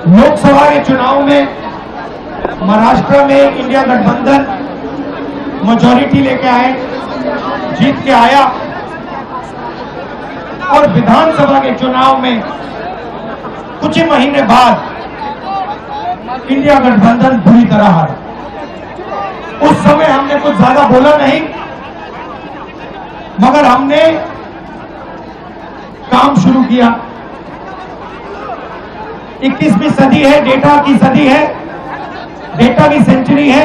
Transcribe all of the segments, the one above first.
लोकसभा के चुनाव में महाराष्ट्र में इंडिया गठबंधन मेजॉरिटी लेके आए, जीत के आया, और विधानसभा के चुनाव में कुछ ही महीने बाद इंडिया गठबंधन बुरी तरह हारा। उस समय हमने कुछ ज्यादा बोला नहीं, मगर हमने काम शुरू किया। 21वीं सदी है, डेटा की सदी है, डेटा की सेंचुरी है।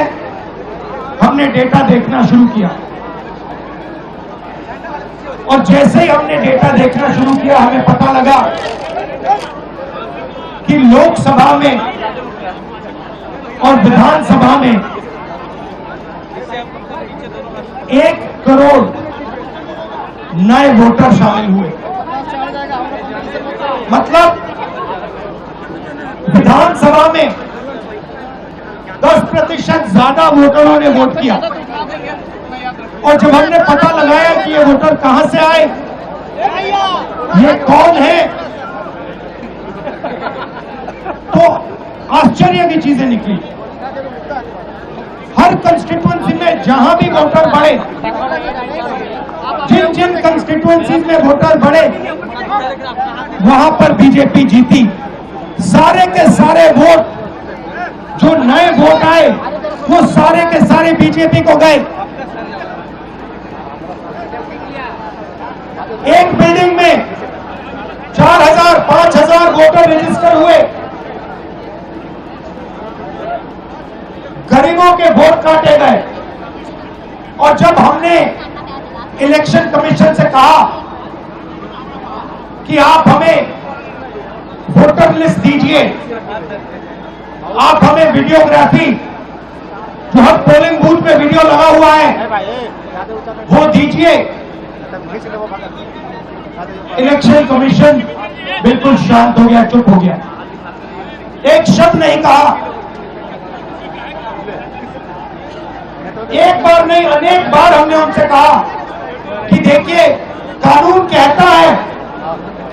हमने डेटा देखना शुरू किया, और जैसे ही हमने डेटा देखना शुरू किया, हमें पता लगा कि लोकसभा में और विधानसभा में 1 करोड़ नए वोटर शामिल हुए। मतलब विधानसभा में 10% ज्यादा वोटरों ने वोट किया। और जब हमने पता लगाया कि ये वोटर कहां से आए, ये कौन है, तो आश्चर्य की चीजें निकली। हर कंस्टिट्यूएंसी में जहां भी वोटर बढ़े, जिन जिन कंस्टिट्यूएंसीज में वोटर बढ़े, वहां पर बीजेपी जीती। सारे के सारे वोट जो नए वोट आए, वो सारे के सारे बीजेपी को गए। एक बिल्डिंग में 4000 5000 वोटर रजिस्टर हुए। गरीबों के वोट काटे गए। और जब हमने इलेक्शन कमीशन से कहा कि आप हमें वोटर लिस्ट दीजिए, आप हमें वीडियोग्राफी, जो हर पोलिंग बूथ में वीडियो लगा हुआ है, वो दीजिए, इलेक्शन कमीशन बिल्कुल शांत हो गया, चुप हो गया, एक शब्द नहीं कहा। एक बार नहीं, अनेक बार हमने उनसे कहा कि देखिए, कानून कहता है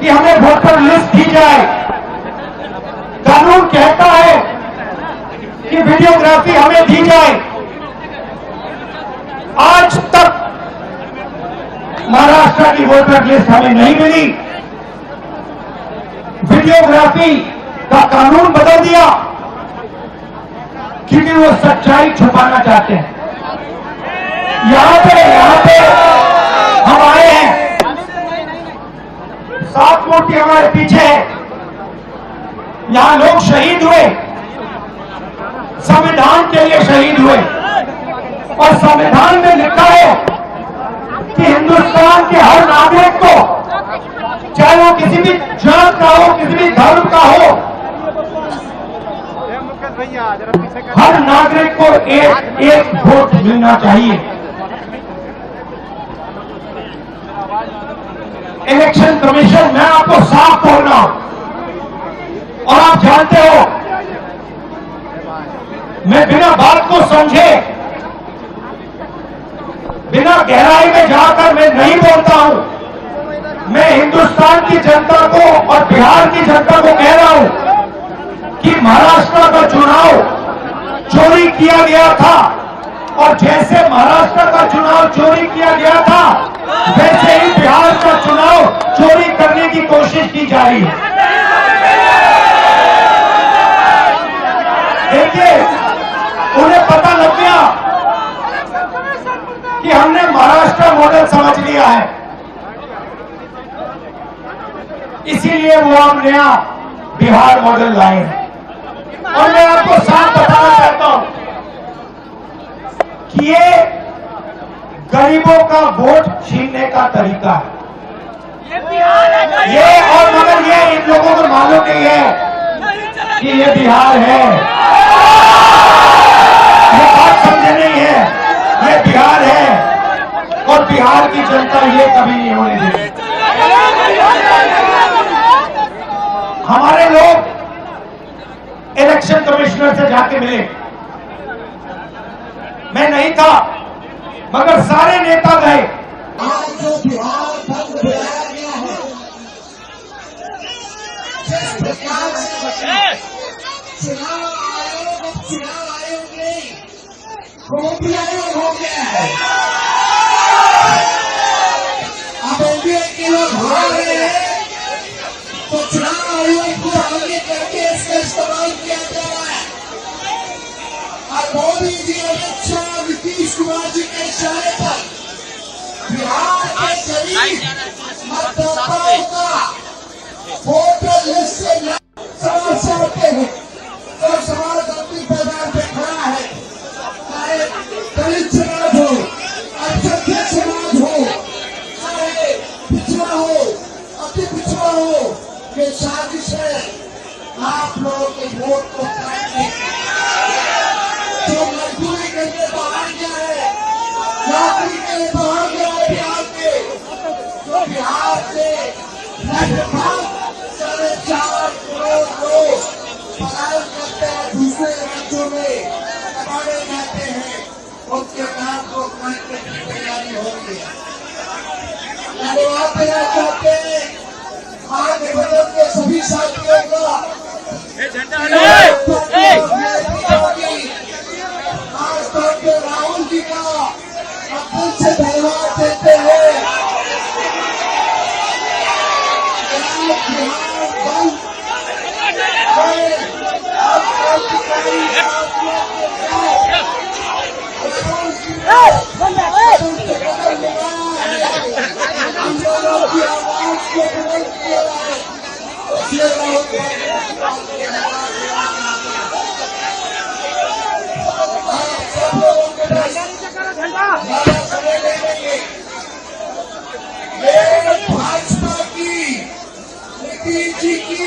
कि हमें वोटर लिस्ट दी जाए, कानून कहता है कि वीडियोग्राफी हमें दी जाए। आज तक महाराष्ट्र की वोटर लिस्ट हमें नहीं मिली। वीडियोग्राफी का कानून बदल दिया क्योंकि वो सच्चाई छुपाना चाहते हैं। यहां पे हम आए हैं, 7 मूर्ति हमारे पीछे है। यहां लोग शहीद हुए, संविधान के लिए शहीद हुए, और संविधान में लिखा है कि हिंदुस्तान के हर नागरिक को, चाहे वो किसी भी जात का हो, किसी भी धर्म का हो, हर नागरिक को एक वोट मिलना चाहिए। इलेक्शन कमीशन, मैं आपको साफ बोल रहा हूं, और आप जानते हो, मैं बिना बात को समझे, बिना गहराई में जाकर मैं नहीं बोलता हूं। मैं हिंदुस्तान की जनता को और बिहार की जनता को कह रहा हूं कि महाराष्ट्र का चुनाव चोरी किया गया था, और जैसे महाराष्ट्र का चुनाव चोरी किया गया था, वैसे ही बिहार का चुनाव चोरी करने की कोशिश की जा रही है। देखिए, उन्हें पता लग गया कि हमने महाराष्ट्र मॉडल समझ लिया है, इसीलिए वो हम नया बिहार मॉडल लाए हैं। और मैं आपको साफ बताना चाहता हूं कि ये गरीबों का वोट छीनने का तरीका है। ये, और मगर ये इन लोगों को मालूम नहीं है कि ये बिहार है। ये बात समझे नहीं है, ये बिहार है, और बिहार की जनता ये कभी नहीं होने देगी। हमारे लोग इलेक्शन कमिश्नर से जाके मिले, मैं नहीं था, मगर सारे नेता गए। आज जो बिहार बंद बुलाया गया है, जिस प्रकार से चुनाव आयोग अब चुनाव आयोग नहीं, गोपी आयोग हो गया है। अब एनडीए के लोग भाग रहे हैं, तो चुनाव आयोग को आगे करके इसका इस्तेमाल किया जा रहा है। और मोदी जी, अमित शाह, नीतीश कुमार जी के इशारे पर बिहार के गरीब मतदाताओं का वोटर लिस्ट से समस्या होते हैं। तो सवाल गलती पैदार पे खड़ा है, चाहे दलित समाज हो, अल्पसंख्यक समाज हो, चाहे पिछड़ा हो, अति पिछड़ा हो, ये साजिश है आप लोगों के वोट को काटने की। जो मजदूरी करके बाहर गया है, नौकरी के लिए बाहर गया है बिहार के, जो बिहार से लगभग 4.5 करोड़ लोग पलायन करते हैं, दूसरे राज्यों में दबाए जाते हैं, उनके नाम को काटने की तैयारी हो रही है। आप देना चाहते हैं आगे बदल के सभी साथियों को खासतौर पे राहुल जी का अपने से धन्यवाद देते हैं। भाजपा की, नीतीश जी की,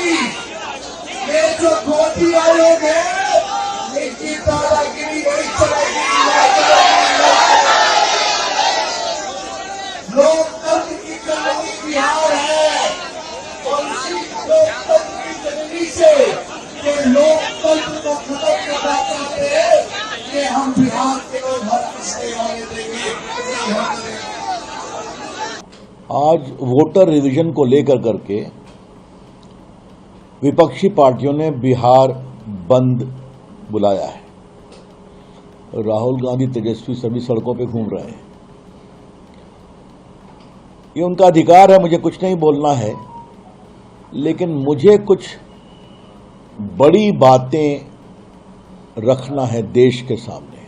ये जो गोदी आयोग है, इनकी दादागिरी नहीं चलेगी। लोकतंत्र की कहानी बिहार है, और इसी लोकतंत्र की जननी से ये लोकतंत्र को खत्म करना चाहते हैं। ये हम बिहार के लोग हर किसी वाले देंगे। आज वोटर रिवीजन को लेकर करके विपक्षी पार्टियों ने बिहार बंद बुलाया है। राहुल गांधी, तेजस्वी सभी सड़कों पे घूम रहे हैं। ये उनका अधिकार है, मुझे कुछ नहीं बोलना है, लेकिन मुझे कुछ बड़ी बातें रखना है देश के सामने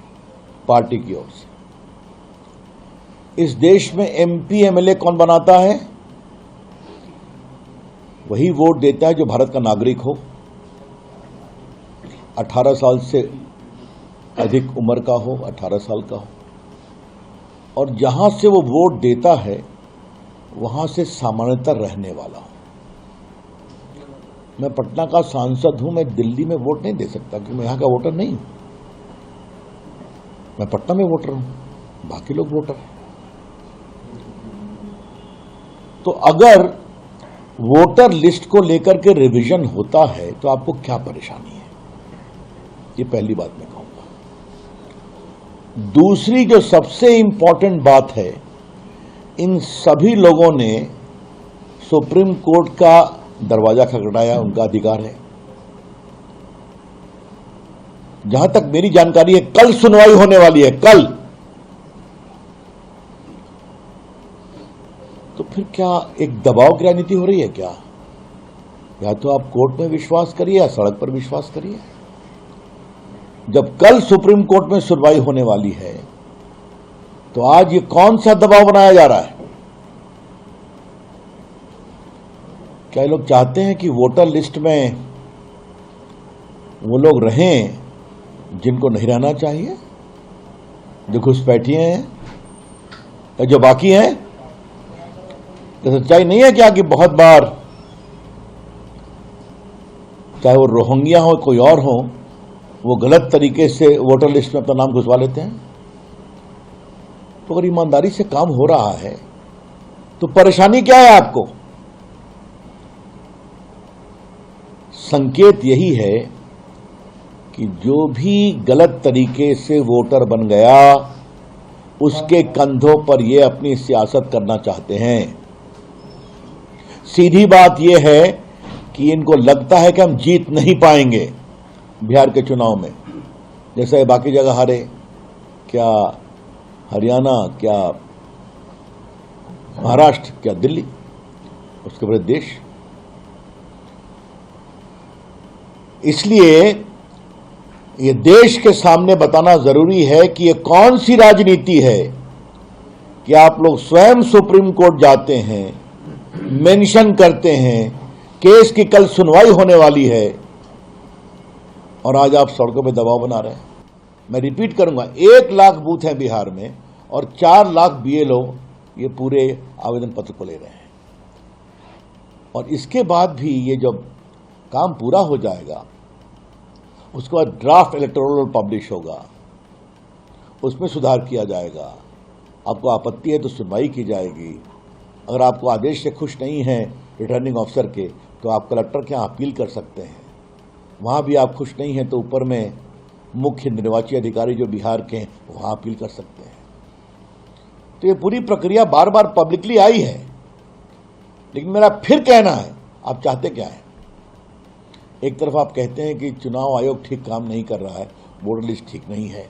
पार्टी की ओर से। इस देश में एमपी एमएलए कौन बनाता है? वही वोट देता है जो भारत का नागरिक हो, 18 साल से अधिक उम्र का हो, 18 साल का हो, और जहां से वो वोट देता है वहां से सामान्यतः रहने वाला हो। मैं पटना का सांसद हूं, मैं दिल्ली में वोट नहीं दे सकता क्योंकि मैं यहां का वोटर नहीं हूं। मैं पटना में वोटर हूं, बाकी लोग वोटर हैं। तो अगर वोटर लिस्ट को लेकर के रिवीजन होता है तो आपको क्या परेशानी है? ये पहली बात मैं कहूंगा। दूसरी जो सबसे इंपॉर्टेंट बात है, इन सभी लोगों ने सुप्रीम कोर्ट का दरवाजा खटखटाया, उनका अधिकार है। जहां तक मेरी जानकारी है कल सुनवाई होने वाली है, कल। तो फिर क्या एक दबाव की राजनीति हो रही है क्या? या तो आप कोर्ट में विश्वास करिए या सड़क पर विश्वास करिए। जब कल सुप्रीम कोर्ट में सुनवाई होने वाली है तो आज ये कौन सा दबाव बनाया जा रहा है? क्या लोग चाहते हैं कि वोटर लिस्ट में वो लोग रहें जिनको नहीं रहना चाहिए, जो घुसपैठिए हैं या जो बाकी हैं? तो सच्चाई नहीं है क्या कि बहुत बार चाहे वो रोहिंग्या हो कोई और हो, वो गलत तरीके से वोटर लिस्ट में अपना नाम घुसवा लेते हैं? तो अगर ईमानदारी से काम हो रहा है तो परेशानी क्या है आपको? संकेत यही है कि जो भी गलत तरीके से वोटर बन गया उसके कंधों पर ये अपनी सियासत करना चाहते हैं। सीधी बात यह है कि इनको लगता है कि हम जीत नहीं पाएंगे, बिहार के चुनाव में, जैसा ये बाकी जगह हारे, क्या हरियाणा, क्या महाराष्ट्र, क्या दिल्ली, उसके बाद देश। इसलिए ये देश के सामने बताना जरूरी है कि ये कौन सी राजनीति है कि आप लोग स्वयं सुप्रीम कोर्ट जाते हैं, मेंशन करते हैं, केस की कल सुनवाई होने वाली है, और आज आप सड़कों पे दबाव बना रहे हैं। मैं रिपीट करूंगा, 1 लाख बूथ हैं बिहार में और 4 लाख बीएलओ ये पूरे आवेदन पत्र को ले रहे हैं। और इसके बाद भी ये जब काम पूरा हो जाएगा, उसके बाद ड्राफ्ट इलेक्टोरल पब्लिश होगा, उसमें सुधार किया जाएगा। आपको आपत्ति है तो सुनवाई की जाएगी। अगर आपको आदेश से खुश नहीं है रिटर्निंग ऑफिसर के, तो आप कलेक्टर के यहाँ अपील कर सकते हैं। वहाँ भी आप खुश नहीं हैं तो ऊपर में मुख्य निर्वाची अधिकारी जो बिहार के हैं वहाँ अपील कर सकते हैं। तो ये पूरी प्रक्रिया बार बार पब्लिकली आई है, लेकिन मेरा फिर कहना है, आप चाहते क्या है? एक तरफ आप कहते हैं कि चुनाव आयोग ठीक काम नहीं कर रहा है, वोटर लिस्ट ठीक नहीं है,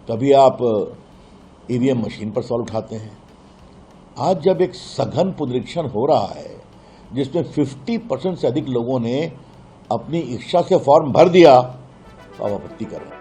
कभी आप ईवीएम मशीन पर सवाल उठाते हैं। आज जब एक सघन पुनरीक्षण हो रहा है जिसमें 50% से अधिक लोगों ने अपनी इच्छा से फॉर्म भर दिया, तो आप आपत्ति कर रहे हैं।